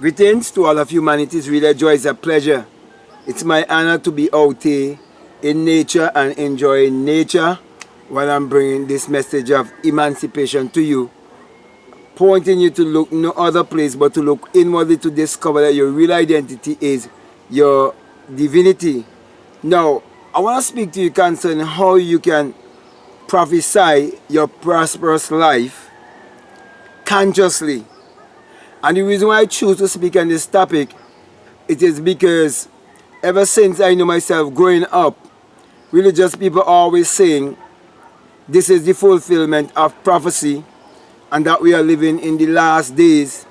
Greetings to all of humanity. It's really a joy, it's a pleasure. It's my honor to be out here in nature and enjoying nature while I'm bringing this message of emancipation to you, pointing you to look no other place but to look inwardly to discover that your real identity is your divinity. Now, I want to speak to you concerning how you can prophesy your prosperous life consciously. And the reason why I choose to speak on this topic, it is because ever since I know myself growing up, religious people are always saying this is the fulfillment of prophecy and that we are living in the last days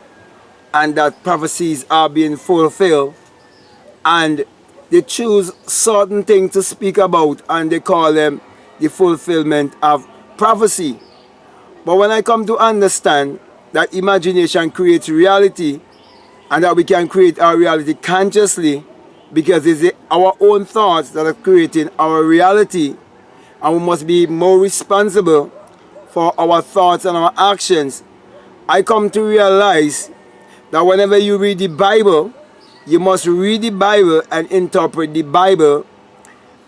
and that prophecies are being fulfilled, and they choose certain things to speak about and they call them the fulfillment of prophecy. But when I come to understand that imagination creates reality and that we can create our reality consciously because it's our own thoughts that are creating our reality, and we must be more responsible for our thoughts and our actions, I come to realize that whenever you read the Bible, you must read the Bible and interpret the Bible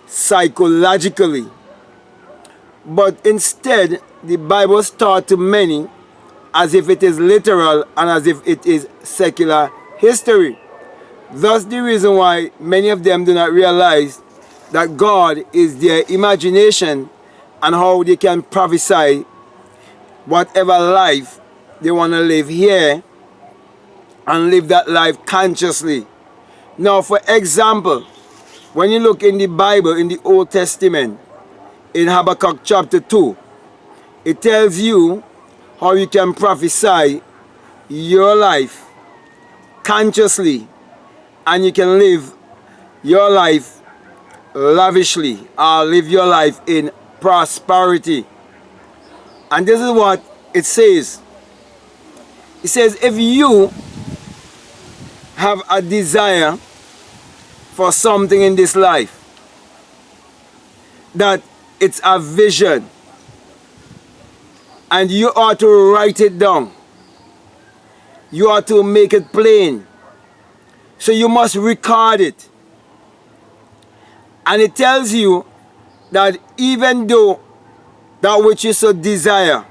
psychologically. But instead, the Bible is taught to many as if it is literal and as if it is secular history. Thus the reason why many of them do not realize that God is their imagination and how they can prophesy whatever life they want to live here and live that life consciously. Now, for example, when you look in the Bible, in the Old Testament, in Habkkukk chapter 2, it tells you how you can prophesy your life consciously and you can live your life lavishly or live your life in prosperity. And this is what it says. It says, if you have a desire for something in this life, that it's a vision, and you ought to write it down. You ought to make it plain. So you must record it. And it tells you that even though that which you so desire,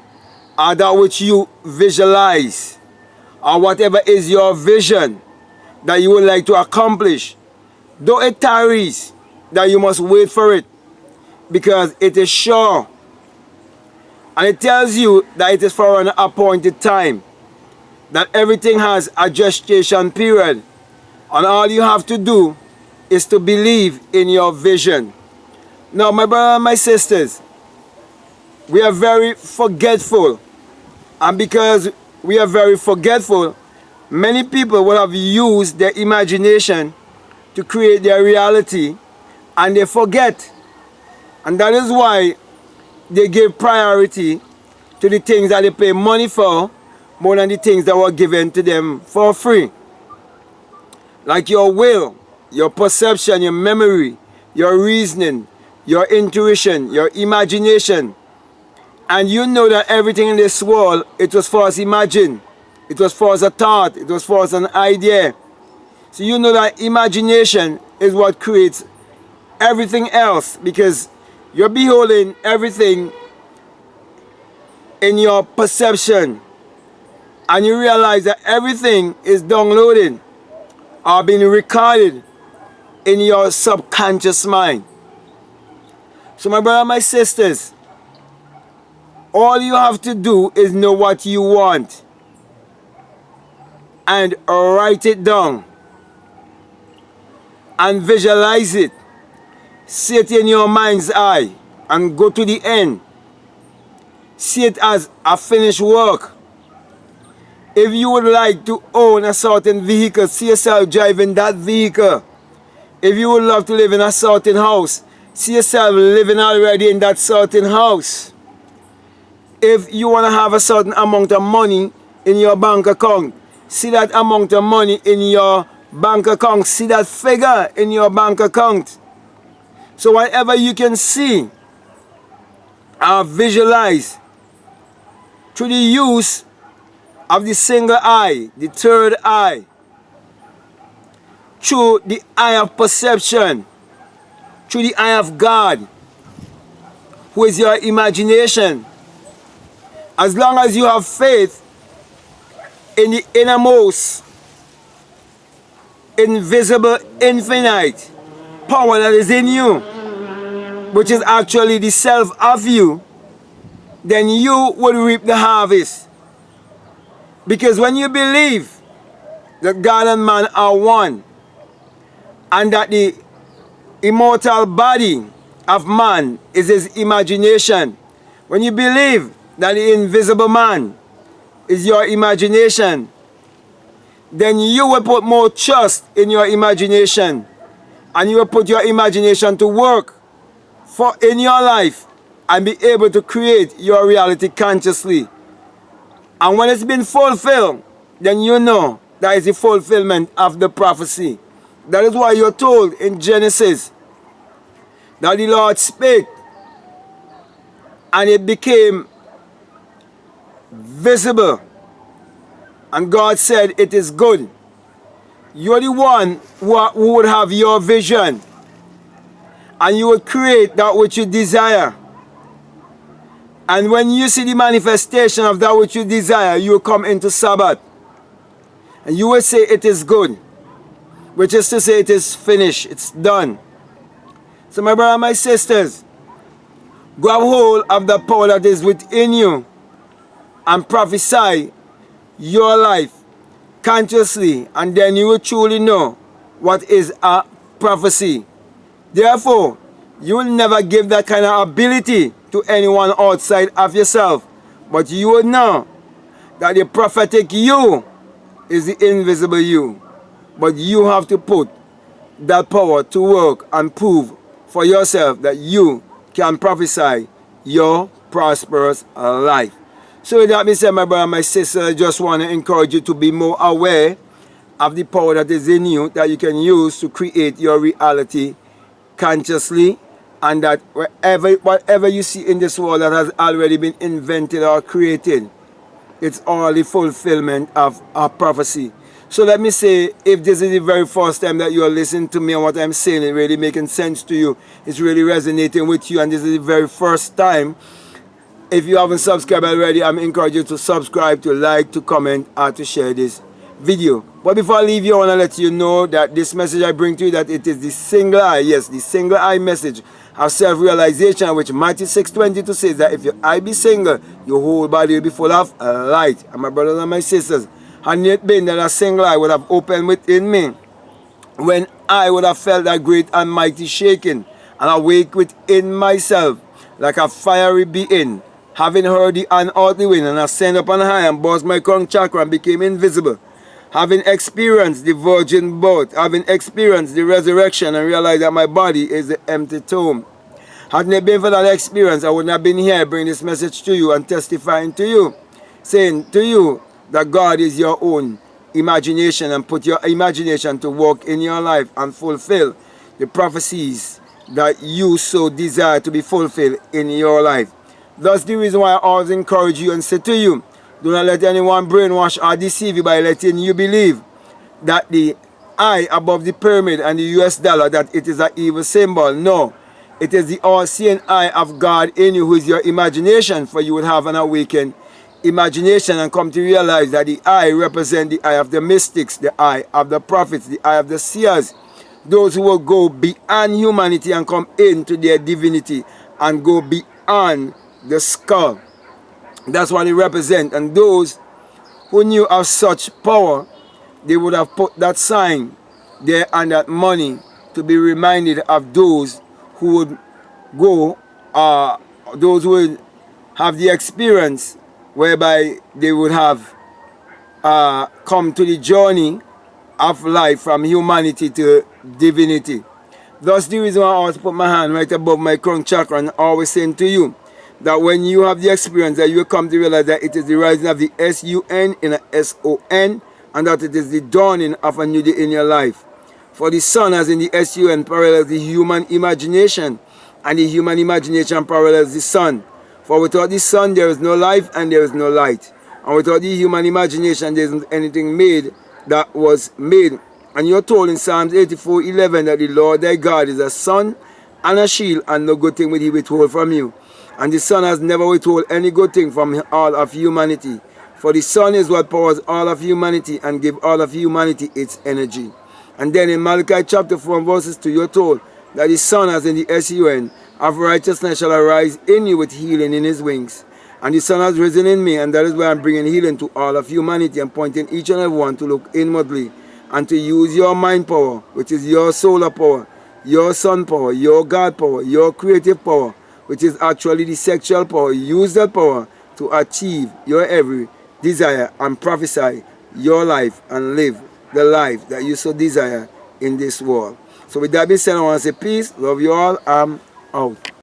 or that which you visualize, or whatever is your vision that you would like to accomplish, though it tarries, that you must wait for it, because it is sure. And it tells you that it is for an appointed time, that everything has a gestation period, and all you have to do is to believe in your vision. Now, my brothers and my sisters, we are very forgetful, and because we are very forgetful, many people will have used their imagination to create their reality, and they forget. And that is why they give priority to the things that they pay money for more than the things that were given to them for free. Like your will, your perception, your memory, your reasoning, your intuition, your imagination. And you know that everything in this world, it was for us imagined. It was for us a thought. It was for us an idea. So you know that imagination is what creates everything else, because you're beholding everything in your perception, and you realize that everything is downloaded or being recorded in your subconscious mind. So my brother and my sisters, all you have to do is know what you want and write it down and visualize it. See it in your mind's eye and go to the end. See it as a finished work. If you would like to own a certain vehicle, see yourself driving that vehicle. If you would love to live in a certain house, see yourself living already in that certain house. If you want to have a certain amount of money in your bank account, see that amount of money in your bank account. See that figure in your bank account. So whatever you can see or visualize through the use of the single eye, the third eye, through the eye of perception, through the eye of God, who is your imagination. As long as you have faith in the innermost, invisible, infinite power that is in you, which is actually the self of you, then you will reap the harvest. Because when you believe that God and man are one, and that the immortal body of man is his imagination, when you believe that the invisible man is your imagination, then you will put more trust in your imagination, and you will put your imagination to work in your life and be able to create your reality consciously. And when it's been fulfilled, then you know that is the fulfillment of the prophecy. That is why you're told in Genesis that the Lord spake and it became visible. And God said, it is good. You're the one who would have your vision, and you would create that which you desire. And when you see the manifestation of that which you desire, you will come into Sabbath. And you will say it is good, which is to say it is finished, it's done. So my brother and my sisters, grab hold of the power that is within you and prophesy your life consciously, and then you will truly know what is a prophecy. Therefore, you will never give that kind of ability to anyone outside of yourself, but you will know that the prophetic you is the invisible you. But you have to put that power to work and prove for yourself that you can prophesy your prosperous life. So with that being said, my brother and my sister, I just want to encourage you to be more aware of the power that is in you, that you can use to create your reality consciously, and that whatever you see in this world that has already been invented or created, it's all the fulfillment of a prophecy. So let me say, if this is the very first time that you are listening to me and what I'm saying, it really making sense to you, it's really resonating with you, and this is the very first time, if you haven't subscribed already, I'm encouraging you to subscribe, to like, to comment, or to share this video. But before I leave you, I want to let you know that this message I bring to you, that it is the single eye, yes, the single eye message of self-realization, which Matthew 6:22 says that if your eye be single, your whole body will be full of light. And my brothers and my sisters, had it been that a single eye would have opened within me, when I would have felt that great and mighty shaking, and awake within myself, like a fiery being, having heard the unearthly wind, and ascend up on high, and burst my crown chakra, and became invisible, having experienced the virgin birth, having experienced the resurrection, and realized that my body is the empty tomb. Hadn't it been for that experience, I would not have been here bringing this message to you and testifying to you, saying to you that God is your own imagination, and put your imagination to work in your life and fulfill the prophecies that you so desire to be fulfilled in your life. That's the reason why I always encourage you and say to you, do not let anyone brainwash or deceive you by letting you believe that the eye above the pyramid and the US dollar, that it is an evil symbol. No, it is the all-seeing eye of God in you, who is your imagination, for you would have an awakened imagination and come to realize that the eye represents the eye of the mystics, the eye of the prophets, the eye of the seers, those who will go beyond humanity and come into their divinity and go beyond the skull. That's what it represents. And those who knew of such power, they would have put that sign there and that money to be reminded of those who would go, those who would have the experience whereby they would have come to the journey of life from humanity to divinity. That's the reason why I always put my hand right above my crown chakra and always saying to you that when you have the experience, that you will come to realize that it is the rising of the S-U-N in a S-O-N, and that it is the dawning of a new day in your life. For the sun, as in the S-U-N, parallels the human imagination, and the human imagination parallels the sun. For without the sun, there is no life and there is no light. And without the human imagination, there isn't anything made that was made And you're told in Psalms 84:11 that the Lord thy God is a sun and a shield, and no good thing will he withhold from you. And the sun has never withhold any good thing from all of humanity. For the sun is what powers all of humanity and give all of humanity its energy. And then in Malachi chapter 4 verses 2, you're told that the sun, as in the sun, of righteousness shall arise in you with healing in his wings. And the sun has risen in me, and that is why I'm bringing healing to all of humanity and pointing each and every one to look inwardly and to use your mind power, which is your solar power, your sun power, your God power, your creative power, which is actually the sexual power. Use that power to achieve your every desire and prophesy your life and live the life that you so desire in this world. So with that being said, I want to say peace, love you all, I'm out.